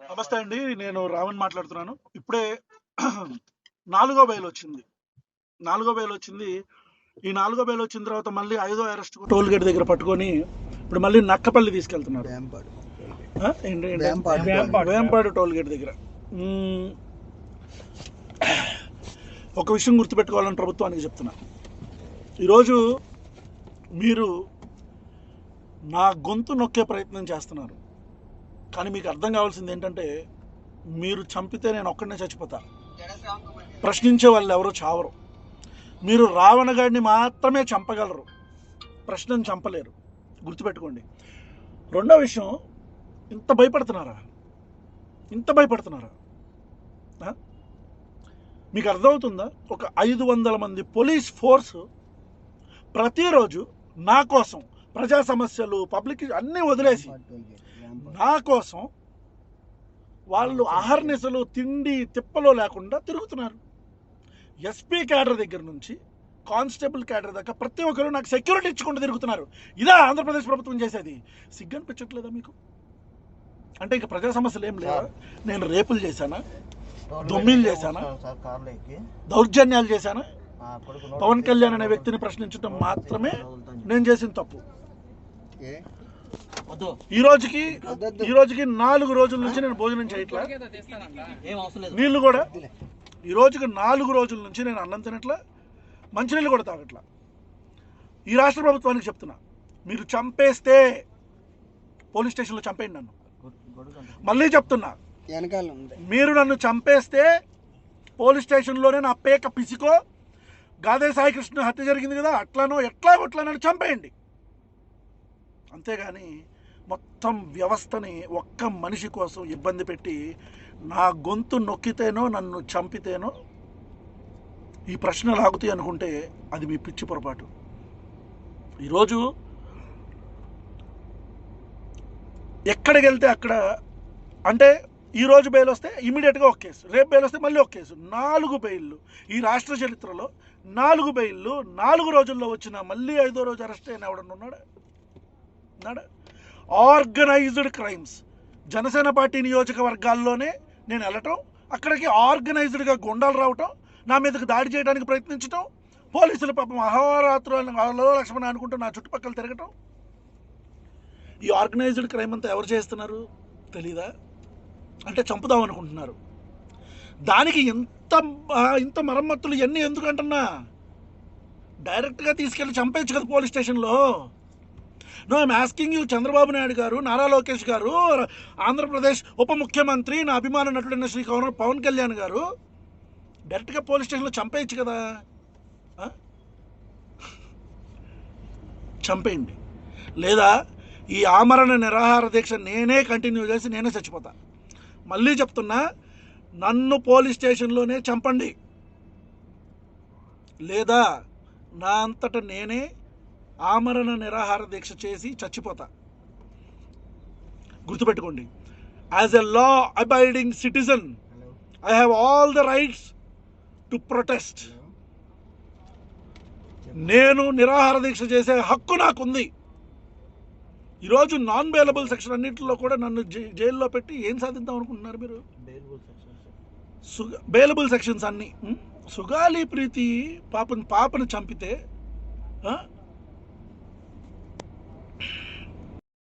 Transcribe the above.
నమస్తే అండి. నేను రావణ్ మాట్లాడుతున్నాను. ఇప్పుడే నాలుగో బెయిల్ వచ్చింది. నాలుగో బెయిల్ వచ్చింది. ఈ నాలుగో బెయిల్ వచ్చిన తర్వాత మళ్ళీ ఐదో అరెస్ట్ టోల్ గేట్ దగ్గర పట్టుకొని ఇప్పుడు మళ్ళీ నక్కపల్లి తీసుకెళ్తున్నారు. వేంపాడు టోల్ గేట్ దగ్గర. ఒక విషయం గుర్తుపెట్టుకోవాలని ప్రభుత్వానికి చెప్తున్నా. ఈరోజు మీరు నా గొంతు నొక్కే ప్రయత్నం చేస్తున్నారు. కానీ మీకు అర్థం కావాల్సింది ఏంటంటే, మీరు చంపితే నేను ఒక్కడనే చచ్చిపోతా. ప్రశ్నించే వాళ్ళు ఎవరో చావరు. మీరు రావణ గాడిని మాత్రమే చంపగలరు, ప్రశ్నను చంపలేరు. గుర్తుపెట్టుకోండి. రెండో విషయం, ఇంత భయపడుతున్నారా? మీకు అర్థమవుతుందా? ఒక 500 మంది పోలీస్ ఫోర్స్ ప్రతిరోజు నా కోసం ప్రజా సమస్యలు పబ్లిక్ అన్నీ వదిలేసి నా కోసం వాళ్ళు అహర్నిశలు తిండి తిప్పలో లేకుండా తిరుగుతున్నారు. ఎస్పీ క్యాడర్ దగ్గర నుంచి కానిస్టేబుల్ క్యాడర్ దాకా ప్రతి ఒక్కరు నాకు సెక్యూరిటీ ఇచ్చుకుంటూ తిరుగుతున్నారు. ఇదా ఆంధ్రప్రదేశ్ ప్రభుత్వం చేసేది? సిగ్గనిపించట్లేదా మీకు? అంటే ఇక ప్రజా సమస్యలు ఏం లేవా? నేను రేపులు చేశానా? దొమ్మిలు చేశానా? దౌర్జన్యాలు చేశానా? పవన్ కళ్యాణ్ అనే వ్యక్తిని ప్రశ్నించడం మాత్రమే నేను చేసిన తప్పు. ఈ రోజుకి 4 రోజుల నుంచి నేను భోజనం చేయట్లా, నీళ్లు కూడా ఈ రోజుకి 4 రోజుల నుంచి నేను అన్నం తినట్లా, మంచినీళ్ళు కూడా తాగట్లా. ఈ రాష్ట్ర ప్రభుత్వానికి చెప్తున్నా, మీరు చంపేస్తే పోలీస్ స్టేషన్లో చంపేయండి నన్ను. మళ్ళీ చెప్తున్నా, మీరు నన్ను చంపేస్తే పోలీస్ స్టేషన్లోనే నా పేక పిసికో, గాదే సాయికృష్ణ హత్య జరిగింది కదా అట్లానో ఎట్లా నన్ను చంపేయండి. అంతేగాని మొత్తం వ్యవస్థని ఒక్క మనిషి కోసం ఇబ్బంది పెట్టి నా గొంతు నొక్కితేనో నన్ను చంపితేనో ఈ ప్రశ్న లాగుతాయి అనుకుంటే అది మీ పిచ్చి పొరపాటు. ఈరోజు ఎక్కడికి వెళ్తే అక్కడ, అంటే ఈరోజు బెయిల్ వస్తే ఇమీడియట్గా ఒక కేసు, రేపు బెయిల్ వస్తే మళ్ళీ ఒక కేసు. 4 బెయిల్లు ఈ రాష్ట్ర చరిత్రలో, 4 బెయిల్లు 4 రోజుల్లో వచ్చిన మళ్ళీ 5వ రోజు అరెస్ట్ అయిన ఎవడన్నా ఉన్నాడా? Organised crimes. జనసేన పార్టీ నియోజకవర్గాల్లోనే నేను వెళ్ళటం, అక్కడికి ఆర్గనైజ్డ్గా గుండాలు రావటం, నా మీదకి దాడి చేయడానికి ప్రయత్నించటం, పోలీసులు పాపం అహోరాత్రులు లక్ష్మణ అనుకుంటూ నా చుట్టుపక్కల తిరగటం. ఈ ఆర్గనైజ్డ్ క్రైమ్ అంతా ఎవరు చేస్తున్నారు తెలీదా? అంటే చంపుదాం అనుకుంటున్నారు. దానికి ఇంత మరమ్మతులు ఇవన్నీ ఎందుకంటున్నా? డైరెక్ట్గా తీసుకెళ్ళి చంపేయచ్చు కదా పోలీస్ స్టేషన్లో. No, I'm asking you, Chandrababu Naidu గారు, నారా లోకేష్ గారు, ఆంధ్రప్రదేశ్ ఉప ముఖ్యమంత్రి, నా అభిమాన నటుడైన శ్రీ పవన్ కళ్యాణ్ గారు, డైరెక్ట్గా పోలీస్ స్టేషన్లో చంపేయచ్చు కదా. చంపేయండి. లేదా ఈ ఆమరణ నిరాహార దీక్ష నేనే కంటిన్యూ చేసి నేనే చచ్చిపోతా. మళ్ళీ చెప్తున్నా, నన్ను పోలీస్ స్టేషన్లోనే చంపండి, లేదా నా అంతటా నేనే ఆమరణ నిరాహార దీక్ష చేసి చచ్చిపోతా. గుర్తుపెట్టుకోండి, as a law abiding citizen I have all the rights to protest. నేను నిరాహార దీక్ష చేసే హక్కు నాకుంది. ఈరోజు నాన్ బెయిలబుల్ సెక్షన్ అన్నింటిలో కూడా నన్ను జైల్లో పెట్టి ఏం సాధిద్దాం అనుకుంటున్నారు మీరు? బెయిలబుల్ సెక్షన్స్ అన్నీ. సుగాలి ప్రీతి పాపను చంపితే